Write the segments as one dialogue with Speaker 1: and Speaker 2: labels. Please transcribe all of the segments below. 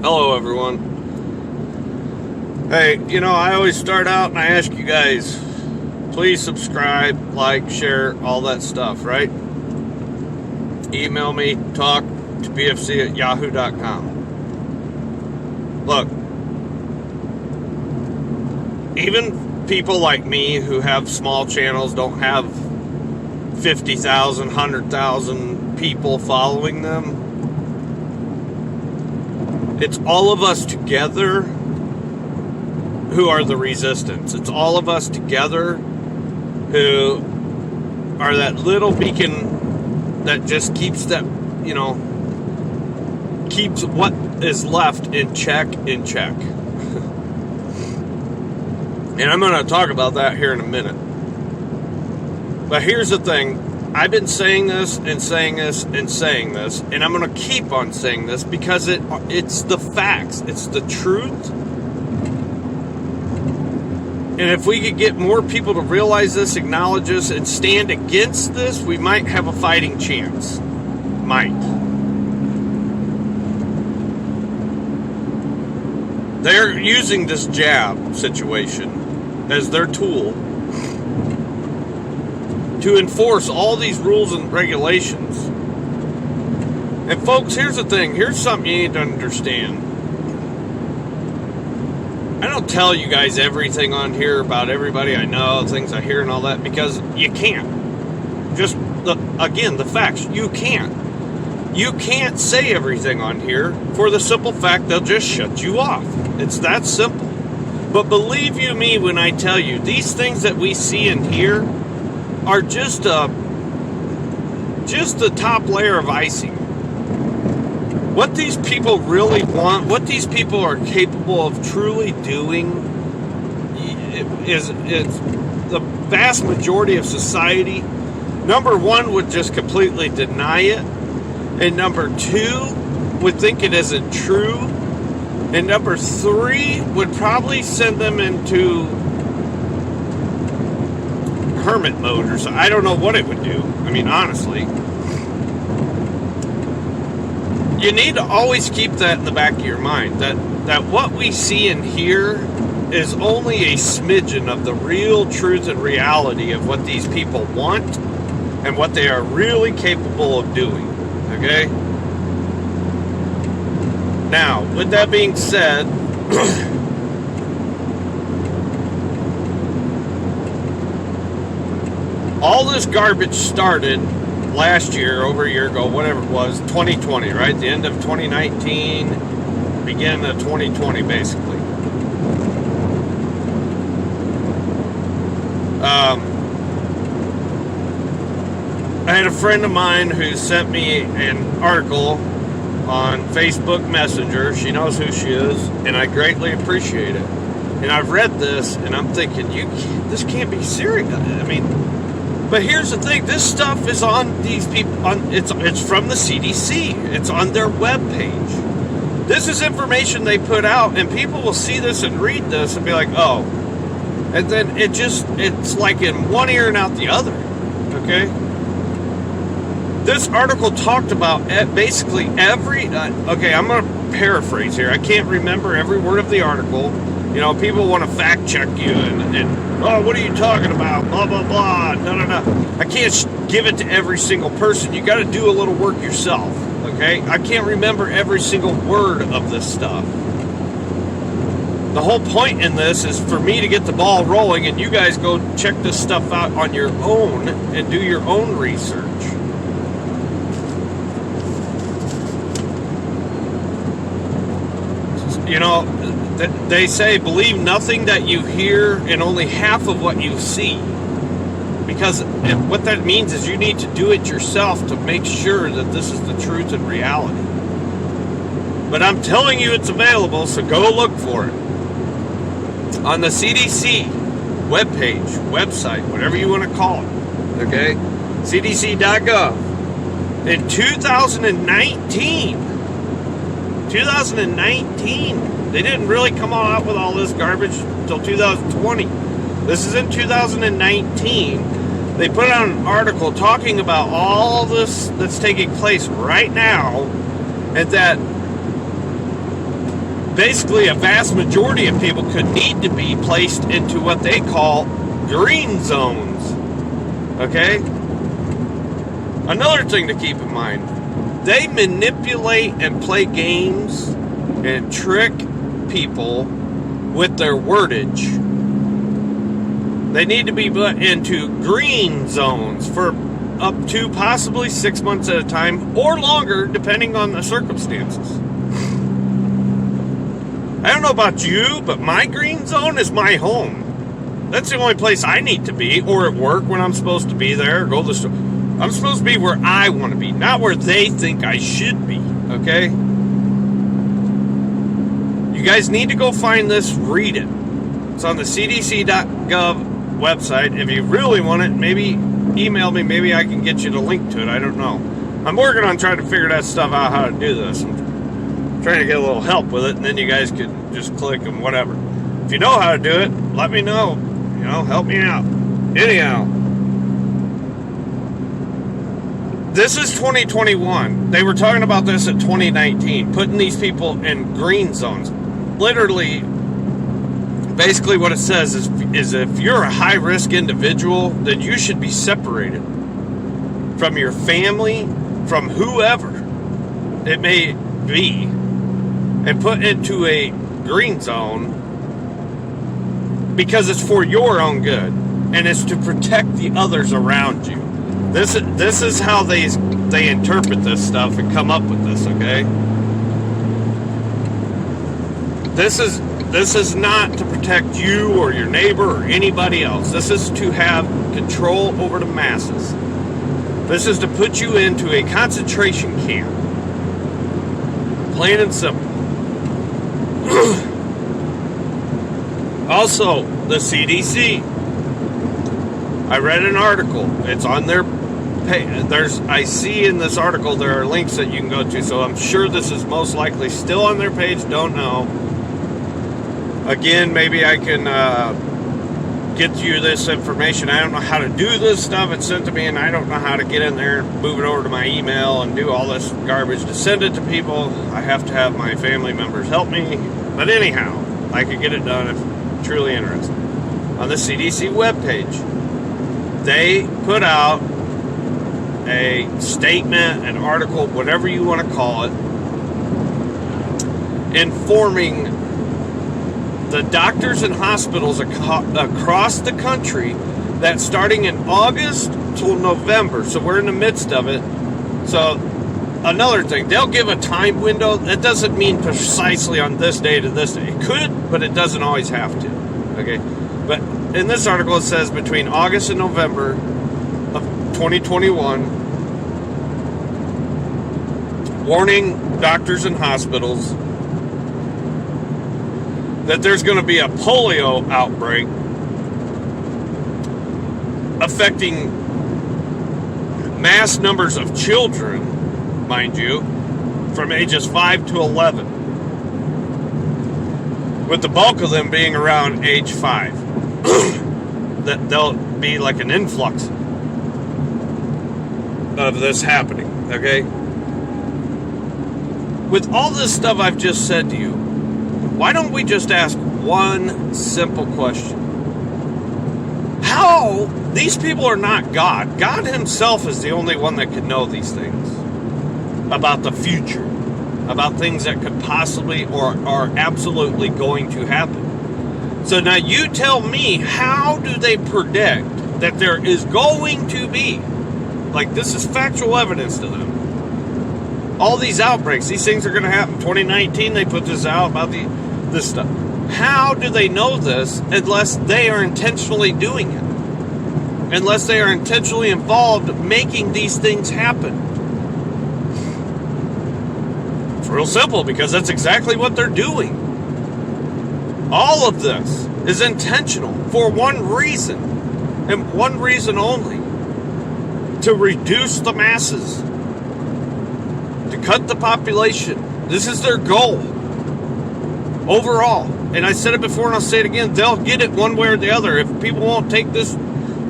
Speaker 1: Hello, everyone. Hey, I always start out and I ask you guys, please subscribe, like, share, all that stuff, right? Email me, talk to pfc@yahoo.com. Look, even people like me who have small channels, don't have 50,000, 100,000 people following them. It's all of us together who are the resistance. It's all of us together who are that little beacon that just keeps that, keeps what is left in check. And I'm going to talk about that here in a minute. But here's the thing. I've been saying this and saying this and saying this, and I'm going to keep on saying this because it's the facts. It's the truth. And if we could get more people to realize this, acknowledge this, and stand against this, we might have a fighting chance. Might. They're using this jab situation as their tool to enforce all these rules and regulations. And folks, here's the thing. Here's something you need to understand. I don't tell you guys everything on here about everybody I know, things I hear and all that, because you can't. Just, the facts. You can't. You can't say everything on here for the simple fact they'll just shut you off. It's that simple. But believe you me when I tell you, these things that we see and hear are just the top layer of icing. What these people really want, what these people are capable of truly doing, is the vast majority of society, number one, would just completely deny it, and number two, would think it isn't true, and number three, would probably send them into hermit mode or something. I don't know what it would do. I mean, honestly. You need to always keep that in the back of your mind. That what we see and hear is only a smidgen of the real truth and reality of what these people want and what they are really capable of doing. Okay? Now, with that being said, all this garbage started last year, over a year ago, whatever it was, 2020, right? The end of 2019, beginning of 2020, basically. I had a friend of mine who sent me an article on Facebook Messenger. She knows who she is, and I greatly appreciate it. And I've read this, and I'm thinking, this can't be serious. I mean, but here's the thing: this stuff is on these people. It's from the CDC. It's on their webpage. This is information they put out, and people will see this and read this and be like, "Oh," and then it's like in one ear and out the other. Okay. This article talked about basically every. Okay, I'm going to paraphrase here. I can't remember every word of the article. People want to fact check you and oh, what are you talking about? Blah, blah, blah. No. I can't give it to every single person. You got to do a little work yourself, okay? I can't remember every single word of this stuff. The whole point in this is for me to get the ball rolling and you guys go check this stuff out on your own and do your own research. They say, believe nothing that you hear and only half of what you see. Because what that means is you need to do it yourself to make sure that this is the truth and reality. But I'm telling you it's available, so go look for it. On the CDC webpage, website, whatever you want to call it, okay? CDC.gov. In 2019, they didn't really come out with all this garbage until 2020. This is in 2019. They put out an article talking about all this that's taking place right now, and that basically a vast majority of people could need to be placed into what they call green zones. Okay? Another thing to keep in mind, they manipulate and play games and trick people with their wordage. They need to be put into green zones for up to possibly 6 months at a time or longer, depending on the circumstances. I don't know about you, but my green zone is my home. That's the only place I need to be, or at work when I'm supposed to be there, go to the store. I'm supposed to be where I want to be, not where they think I should be, okay? You guys need to go find this, read it. It's on the cdc.gov website. If you really want it, maybe email me. Maybe I can get you the link to it. I don't know. I'm working on trying to figure that stuff out, how to do this. I'm trying to get a little help with it, and then you guys can just click and whatever. If you know how to do it, let me know. You know, help me out. Anyhow, this is 2021. They were talking about this in 2019, putting these people in green zones. Literally, basically what it says is if you're a high-risk individual, then you should be separated from your family, from whoever it may be, and put into a green zone because it's for your own good, and it's to protect the others around you. This is how they interpret this stuff and come up with this, okay? This is not to protect you or your neighbor or anybody else. This is to have control over the masses. This is to put you into a concentration camp. Plain and simple. Also, the CDC. I read an article. It's on their page. I see in this article there are links that you can go to, so I'm sure this is most likely still on their page. Don't know. Again, maybe I can get you this information. I don't know how to do this stuff. It's sent to me, and I don't know how to get in there, move it over to my email, and do all this garbage to send it to people. I have to have my family members help me. But anyhow, I could get it done if you're truly interested. On the CDC webpage, they put out a statement, an article, whatever you want to call it, informing the doctors and hospitals across the country that starting in August till November, so we're in the midst of it. So another thing, they'll give a time window. That doesn't mean precisely on this day to this day. It could, but it doesn't always have to. Okay, but in this article it says between August and November of 2021, warning doctors and hospitals that there's going to be a polio outbreak affecting mass numbers of children, mind you, from ages 5 to 11, with the bulk of them being around age 5. That there'll be like an influx of this happening, okay? With all this stuff I've just said to you, why don't we just ask one simple question? How? These people are not God. God himself is the only one that can know these things about the future, about things that could possibly or are absolutely going to happen. So now you tell me, how do they predict that there is going to be, like this is factual evidence to them, all these outbreaks, these things are going to happen. 2019, they put this out about this stuff. How do they know this unless they are intentionally doing it? Unless they are intentionally involved making these things happen? It's real simple, because that's exactly what they're doing. All of this is intentional for one reason, and one reason only: to reduce the masses, to cut the population. This is their goal overall. And I said it before and I'll say it again, they'll get it one way or the other. If people won't take this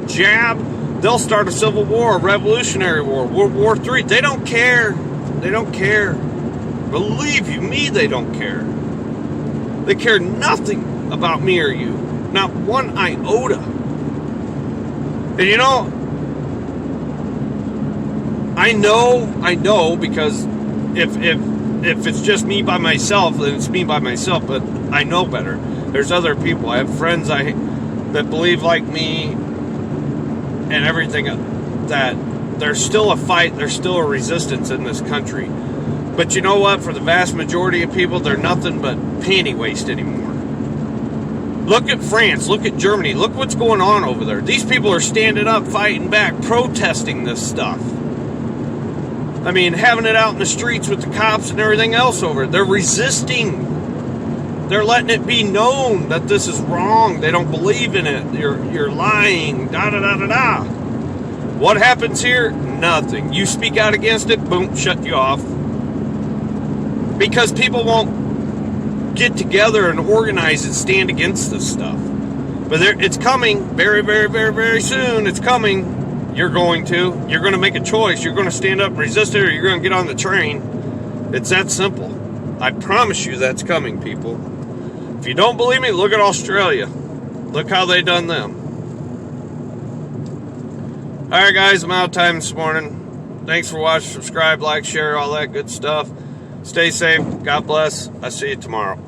Speaker 1: jab, they'll start a civil war, a revolutionary war, World War III. They don't care. They don't care. Believe you me, they don't care. They care nothing about me or you. Not one iota. And you know, I know because if it's just me by myself, then it's me by myself, but I know better. There's other people. I have friends that believe like me and everything, that there's still a fight, there's still a resistance in this country. But you know what? For the vast majority of people, they're nothing but panty waste anymore. Look at France, look at Germany, look what's going on over there. These people are standing up, fighting back, protesting this stuff. I mean, having it out in the streets with the cops and everything else over it. They're resisting. They're letting it be known that this is wrong. They don't believe in it. You're lying. Da-da-da-da-da. What happens here? Nothing. You speak out against it, boom, shut you off. Because people won't get together and organize and stand against this stuff. But it's coming very, very, very, very soon. It's coming. You're going to make a choice. You're going to stand up and resist it, or you're going to get on the train. It's that simple. I promise you that's coming, people. If you don't believe me, look at Australia. Look how they done them. Alright guys, I'm out of time this morning. Thanks for watching. Subscribe, like, share, all that good stuff. Stay safe. God bless. I'll see you tomorrow.